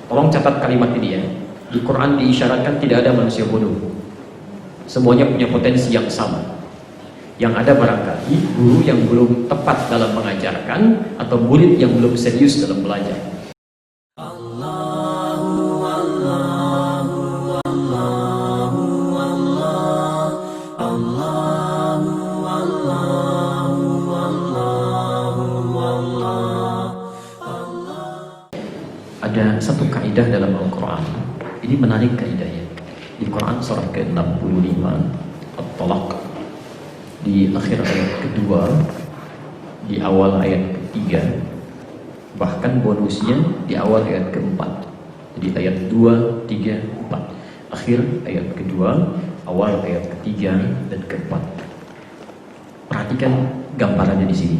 Tolong catat kalimat ini ya. Di Quran diisyaratkan tidak ada manusia bodoh. Semuanya punya potensi yang sama. Yang ada barangkali guru yang belum tepat dalam mengajarkan atau murid yang belum serius dalam belajar. Ada satu kaidah dalam Al-Quran. Ini menarik kaidahnya. Di Quran surah ke-65 At-Talaq, di akhir ayat kedua, di awal ayat ketiga, bahkan bonusnya di awal ayat keempat. Jadi ayat 2, 3, 4, akhir ayat kedua, awal ayat ketiga dan keempat. Perhatikan gambarannya di sini.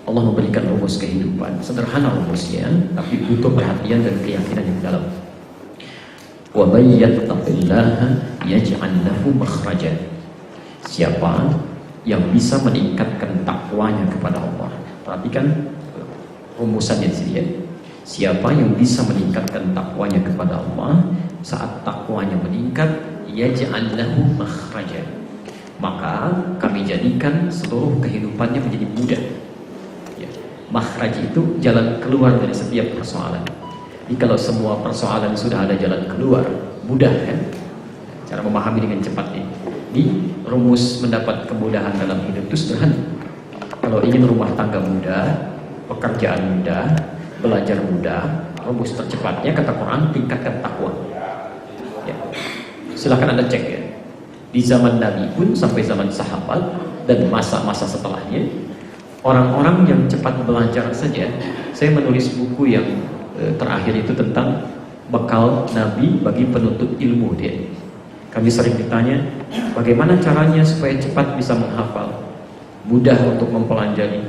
Allah memberikan rumus kehidupan, sederhana rumusnya, tapi butuh perhatian dan keyakinan yang dalam. Wa may yattaqillaha yaj'al lahu makhrajan. Siapa yang bisa meningkatkan takwanya kepada Allah. Perhatikan rumusannya di sini ya. Siapa yang bisa meningkatkan takwanya kepada Allah, saat takwanya meningkat, yaj'al lahu makhrajan, maka kami jadikan seluruh kehidupannya menjadi mudah. Makhraj itu jalan keluar dari setiap persoalan. Jadi kalau semua persoalan sudah ada jalan keluar, mudah kan? Cara memahami dengan cepat ini. Di rumus mendapat kemudahan dalam hidup itu sederhana. Kalau ingin rumah tangga mudah, pekerjaan mudah, belajar mudah, rumus tercepatnya kata Quran, tingkatkan takwa. Ya. Silakan Anda cek ya. Di zaman Nabi pun sampai zaman sahabat dan masa-masa setelahnya, orang-orang yang cepat belajar saja. Saya menulis buku yang terakhir itu tentang bekal Nabi bagi penuntut ilmu dia. Kami sering ditanya, bagaimana caranya supaya cepat bisa menghafal, mudah untuk mempelajari.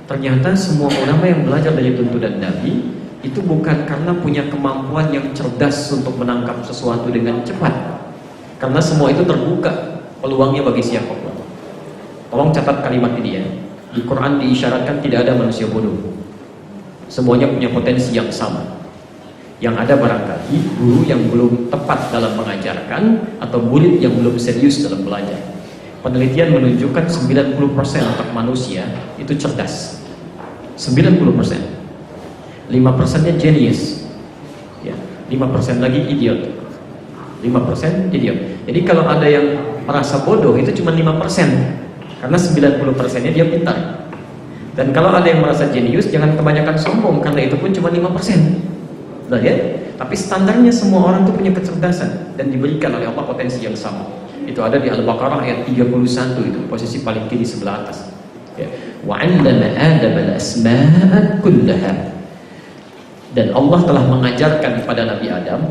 Ternyata semua ulama yang belajar dari tuntunan Nabi itu bukan karena punya kemampuan yang cerdas untuk menangkap sesuatu dengan cepat, karena semua itu terbuka peluangnya bagi siapapun. Tolong catat kalimat ini ya. Di Quran diisyaratkan tidak ada manusia bodoh. Semuanya punya potensi yang sama. Yang ada barangkali guru yang belum tepat dalam mengajarkan atau murid yang belum serius dalam belajar. Penelitian menunjukkan 90% otak manusia itu cerdas. 90%. 5%-nya genius. Ya, 5% lagi idiot. 5% idiot. Jadi kalau ada yang merasa bodoh itu cuma 5%. Karena 90%-nya dia pintar. Dan kalau ada yang merasa jenius, jangan kebanyakan sombong, karena itu pun cuma 5%. Nah, ya? Tapi standarnya semua orang itu punya kecerdasan dan diberikan oleh Allah potensi yang sama. Itu ada di Al-Baqarah ayat 31 itu, posisi paling kiri sebelah atas. Ya. Wa 'allama Adama al-asma'a kullaha. Dan Allah telah mengajarkan pada Nabi Adam,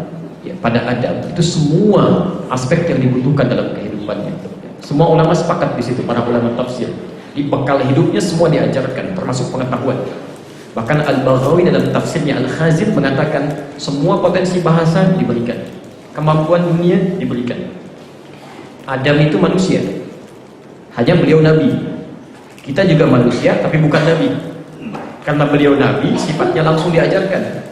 ya, pada Adam itu semua aspek yang dibutuhkan dalam kehidupannya. Semua ulama sepakat di situ, para ulama tafsir. Di bekal hidupnya semua diajarkan, termasuk pengetahuan. Bahkan Al-Baghawi dalam tafsirnya Al-Khazin mengatakan semua potensi bahasa diberikan, kemampuan dunia diberikan. Adam itu manusia, hanya beliau nabi. Kita juga manusia, tapi bukan nabi. Karena beliau nabi, sifatnya langsung diajarkan.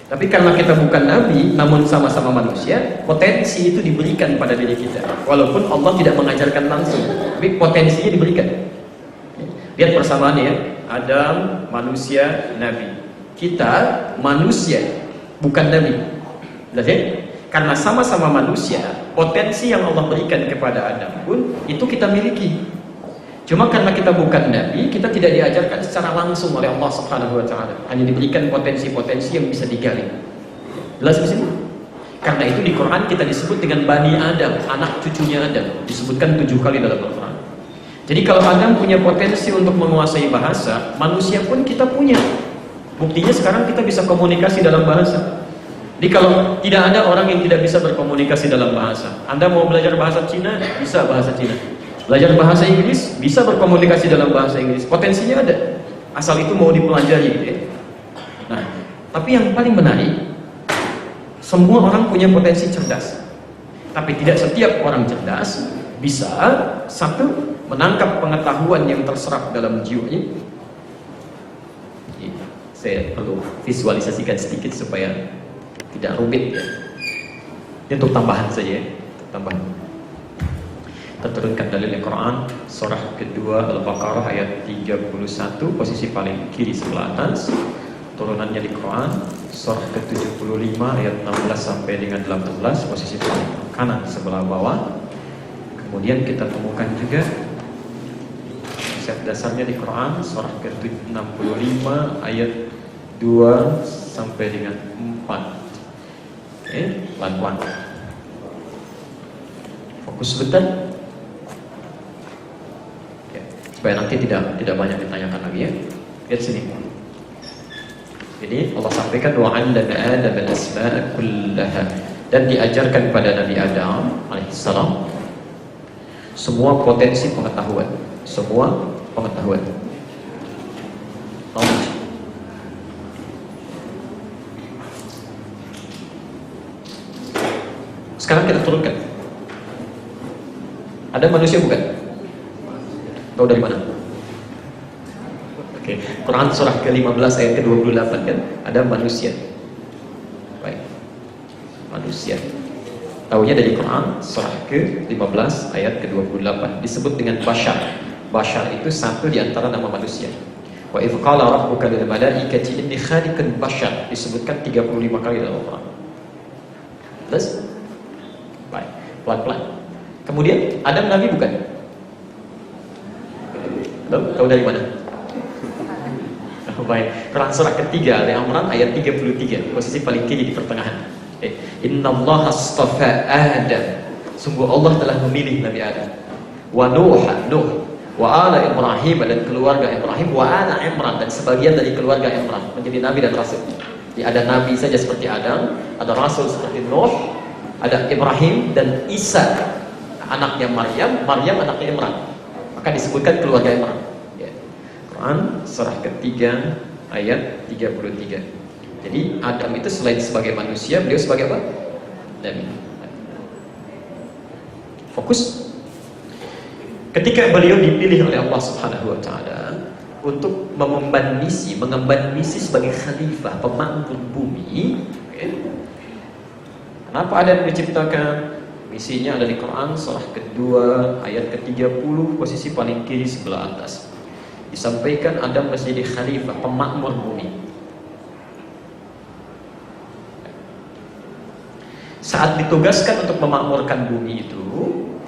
Tapi karena kita bukan nabi, namun sama-sama manusia, potensi itu diberikan pada diri kita. Walaupun Allah tidak mengajarkan langsung, tapi potensinya diberikan. Lihat persamaannya ya. Adam, manusia, nabi. Kita, manusia, bukan nabi. Karena sama-sama manusia, potensi yang Allah berikan kepada Adam pun, itu kita miliki. Cuma karena kita bukan nabi, kita tidak diajarkan secara langsung oleh Allah Subhanahu wa taala. Hanya diberikan potensi-potensi yang bisa digali. Jelas di sini? Karena itu di Quran kita disebut dengan Bani Adam, anak cucunya Adam. Disebutkan 7 kali dalam Al-Quran. Jadi kalau Adam punya potensi untuk menguasai bahasa, manusia pun kita punya. Buktinya sekarang kita bisa komunikasi dalam bahasa. Jadi kalau tidak ada orang yang tidak bisa berkomunikasi dalam bahasa. Anda mau belajar bahasa Cina, bisa bahasa Cina. Belajar bahasa Inggris, bisa berkomunikasi dalam bahasa Inggris. Potensinya ada. Asal itu mau dipelajari gitu ya. Nah, tapi yang paling menarik, semua orang punya potensi cerdas. Tapi tidak setiap orang cerdas bisa satu menangkap pengetahuan yang terserap dalam jiwanya. saya perlu visualisasikan sedikit supaya tidak rumit ya. Ini untuk tambahan saja ya, tambahan. Kita turunkan dalil Al-Quran surah kedua Al-Baqarah ayat 31, posisi paling kiri sebelah atas. Turunannya di Quran surah ke-75 ayat 16 sampai dengan 18, posisi paling kanan sebelah bawah. Kemudian kita temukan juga konsep dasarnya di Quran surah ke-65 ayat 2 sampai dengan 4. Oke, pelan-pelan. Fokus sebentar. Ya, supaya nanti tidak banyak ditanyakan lagi ya. Lihat sini. Jadi Allah sampaikan wa 'allama Adam al-asma'a kullaha, dan diajarkan pada Nabi Adam alaihissalam semua potensi pengetahuan, semua pengetahuan. Knowledge. Sekarang kita turunkan. Ada manusia bukan? Tahu dari mana? Oke, Quran surah ke-15 ayat ke-28 kan? Ada manusia. Baik. Manusia. Tahunya dari Quran surah ke-15 ayat ke-28 disebut dengan bashar. Bashar itu satu di antara nama manusia. Wa idz qala rabbuka lil malaikati inni khaliqun bashar, disebutkan 35 kali dalam Al-Quran. Terus? Baik, pelan-pelan. Kemudian Adam Nabi bukan? Tahu dari mana? Oh, baik. Quran surah ketiga Al-Imran ayat 33, posisi paling kiri di pertengahan. Innallaha astafa Adam, sungguh Allah telah memilih Nabi Adam. Wa Nuh, wa ala Ibrahim, dan keluarga Ibrahim, wa ala Imran, dan sebagian dari keluarga Imran menjadi nabi dan rasul. Jadi ada nabi saja seperti Adam, ada rasul seperti Nuh, ada Ibrahim dan Isa anaknya Maryam, Maryam anaknya Imran. Maka disebutkan keluarga Imran. Ya. Quran surah ketiga ayat 33. Jadi Adam itu selain sebagai manusia, beliau sebagai apa? Nabi. Fokus. Ketika beliau dipilih oleh Allah Subhanahu wa taala untuk mengemban misi sebagai khalifah, pemakmur bumi, okay. Kenapa Adam diciptakan? Misinya ada di Quran surah kedua ayat ke-30, posisi paling kiri sebelah atas. Disampaikan Adam menjadi khalifah, pemakmur bumi. Saat ditugaskan untuk memakmurkan bumi itu,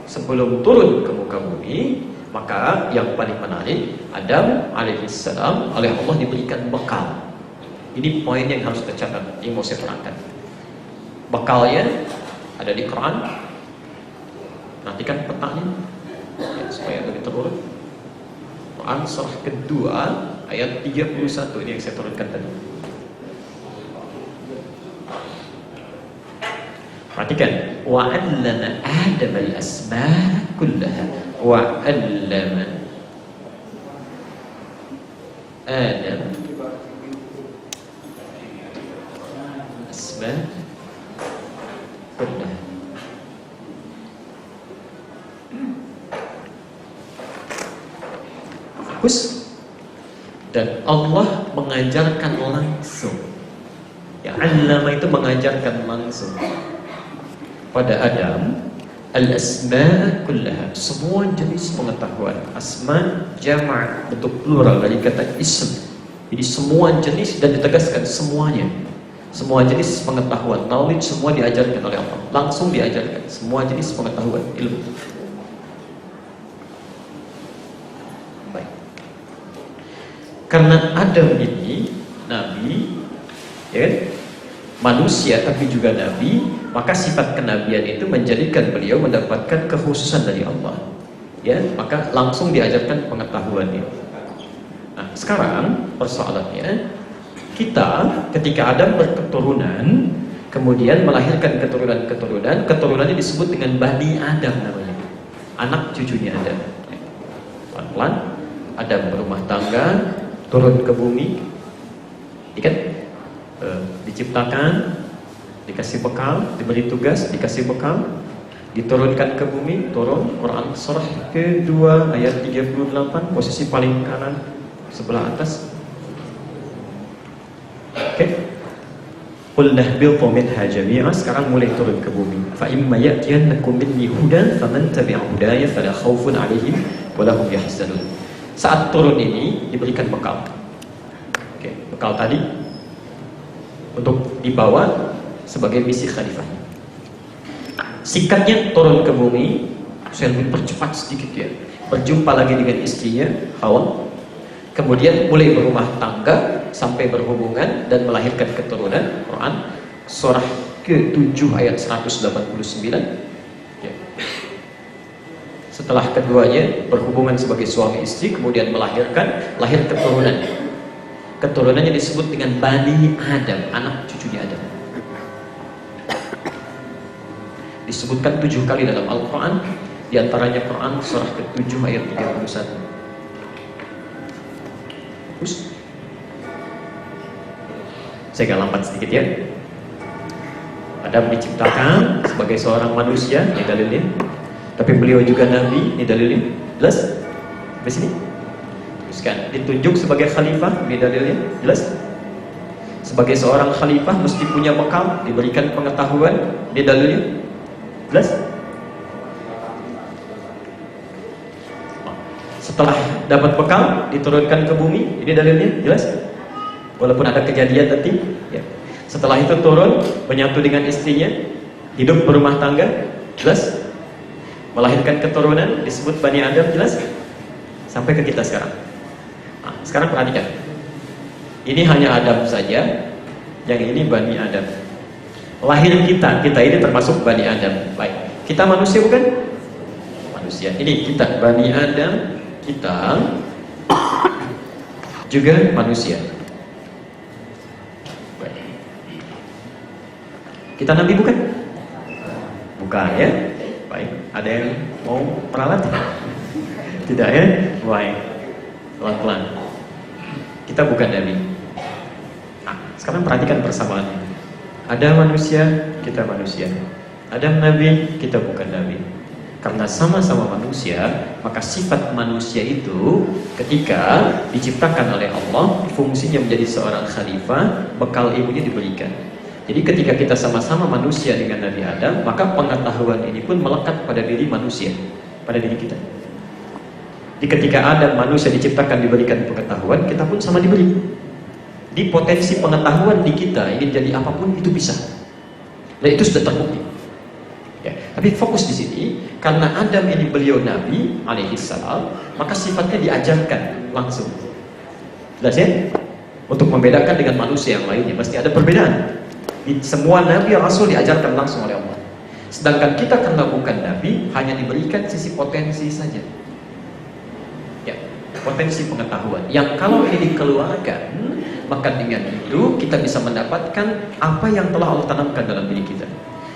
sebelum turun ke muka bumi, maka yang paling menarik, Adam alaihissalam oleh Allah diberikan bekal. Ini poin yang harus tercatat, yang mau saya terangkan. Bekalnya ada di Quran. Perhatikan petanya ya, supaya lebih terurut. Quran surah kedua ayat 31, ini yang saya turunkan tadi. Perhatikan, wa 'allama Adam al-asma'a kullaha, wa 'allama Adam asma' kullaha. Fokus. Dan Allah mengajarkan langsung. Ya, 'allama itu mengajarkan langsung pada Adam al-asma' kullaha, semua jenis pengetahuan. Asma jama' bentuk plural dari kata ism. Jadi semua jenis, dan ditegaskan semuanya. Semua jenis pengetahuan, knowledge, semua diajarkan oleh Allah. Langsung diajarkan semua jenis pengetahuan, ilmu. Baik. Karena Adam ini nabi, ya, manusia tapi juga nabi, maka sifat kenabian itu menjadikan beliau mendapatkan kekhususan dari Allah. Ya, maka langsung diajarkan pengetahuannya. Nah, sekarang persoalannya, kita ketika Adam berketurunan, kemudian melahirkan keturunannya disebut dengan Bani Adam namanya, anak cucunya Adam. Pelan-pelan Adam berumah tangga, turun ke bumi, kan? Diciptakan, dikasih bekal, diberi tugas, dikasih bekal, diturunkan ke bumi, turun. Quran surah kedua ayat 38, posisi paling kanan sebelah atas. Qul nahbitu minha jami'a, sekarang mulai turun ke bumi. Fa imma ya'tiyannakum minni hudan faman tabi'a hudaya fala khaufun 'alaihim wa lahum yahzanun. Saat turun ini diberikan bekal. Oke, bekal tadi untuk dibawa sebagai misi khalifah. Singkatnya turun ke bumi, saya lebih percepat sedikit ya. Berjumpa lagi dengan istrinya Hawa. Kemudian mulai berumah tangga sampai berhubungan dan melahirkan keturunan. Quran surah ke-7 ayat 189 ya. Setelah keduanya berhubungan sebagai suami istri, kemudian lahir keturunan. Keturunannya disebut dengan Bani Adam, anak cucunya Adam. Disebutkan 7 kali dalam Al-Quran, diantaranya Quran surah ke-7 ayat 31. Saya agak lambat sedikit ya. Adam diciptakan sebagai seorang manusia, ini dalilnya. Tapi beliau juga nabi, ini dalilnya. Jelas? Di sini. Teruskan, ditunjuk sebagai khalifah, ini dalilnya. Jelas? Sebagai seorang khalifah mesti punya bekal, diberikan pengetahuan, ini dalilnya. Jelas? Setelah dapat bekal, diturunkan ke bumi, ini dalilnya. Jelas? Walaupun ada kejadian nanti ya. Setelah itu turun, menyatu dengan istrinya, hidup berumah tangga, jelas? Melahirkan keturunan, disebut Bani Adam, jelas? Sampai ke kita sekarang. Nah, sekarang perhatikan. Ini hanya Adam saja, yang ini Bani Adam. Lahir kita ini termasuk Bani Adam. Baik, kita manusia bukan? Manusia. Ini kita, Bani Adam, kita juga manusia. Kita nabi bukan? Bukan ya? Baik, ada yang mau peralat? Tidak ya? Baik, pelan-pelan. Kita bukan nabi. Nah, sekarang perhatikan persamaannya. Ada manusia, kita manusia. Ada nabi, kita bukan nabi. Karena sama-sama manusia, maka sifat manusia itu ketika diciptakan oleh Allah, fungsinya menjadi seorang khalifah, bekal ilmunya diberikan. Jadi ketika kita sama-sama manusia dengan Nabi Adam, maka pengetahuan ini pun melekat pada diri manusia, pada diri kita. Jadi ketika Adam manusia diciptakan diberikan pengetahuan, kita pun sama diberi. Di potensi pengetahuan di kita ingin jadi apapun itu bisa. Dan itu sudah terbukti. Ya, tapi fokus di sini karena Adam ini beliau Nabi alaihissalam, maka sifatnya diajarkan langsung. Jelas ya? Untuk membedakan dengan manusia yang lainnya pasti ada perbedaan. Semua Nabi Rasul diajarkan langsung oleh Allah. Sedangkan kita karena bukan Nabi, hanya diberikan sisi potensi saja. Ya, potensi pengetahuan. Yang kalau ini dikeluarkan, maka dengan itu kita bisa mendapatkan apa yang telah Allah tanamkan dalam diri kita.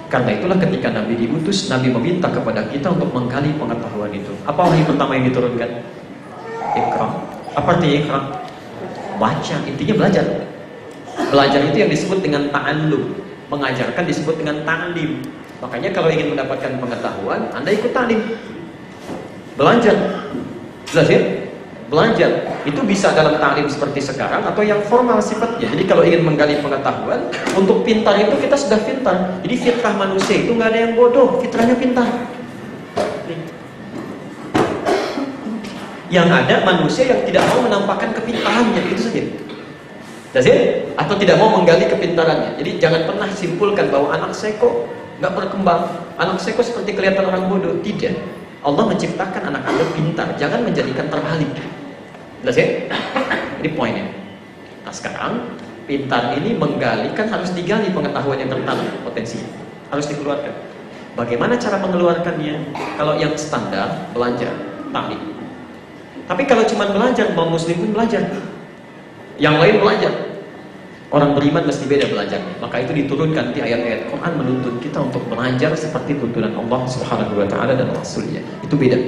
Karena itulah ketika Nabi diutus, Nabi meminta kepada kita untuk menggali pengetahuan itu. Apa wahyu pertama yang diturunkan? Iqra. Apa artinya Iqra? Baca, intinya belajar. Belajar itu yang disebut dengan ta'allum. Mengajarkan disebut dengan ta'lim. Makanya kalau ingin mendapatkan pengetahuan, Anda ikut ta'lim. Belajar. Jelas ya? Belajar. Itu bisa dalam ta'lim seperti sekarang atau yang formal sifatnya. Jadi kalau ingin menggali pengetahuan, untuk pintar itu kita sudah pintar. Jadi fitrah manusia itu nggak ada yang bodoh, fitrahnya pintar. Yang ada manusia yang tidak mau menampakkan kepintarannya, itu saja. Jelas ya? Atau tidak mau menggali kepintarannya. Jadi jangan pernah simpulkan bahwa anak saya kok nggak berkembang, anak saya kok seperti kelihatan orang bodoh. Tidak. Allah menciptakan anak Anda pintar, jangan menjadikan terbalik. Jelas ya? Ini poinnya. Nah sekarang pintar ini menggali, kan harus digali pengetahuan yang tertanam, potensi harus dikeluarkan. Bagaimana cara mengeluarkannya? Kalau yang standar belajar, taklim. Tapi kalau cuma belajar, mau muslim pun belajar. Yang lain belajar. Orang beriman mesti beda belajarnya. Maka itu diturunkan di ayat-ayat Quran menuntut kita untuk belajar seperti tuntunan Allah Subhanahu wa taala dan Rasulnya. Itu beda.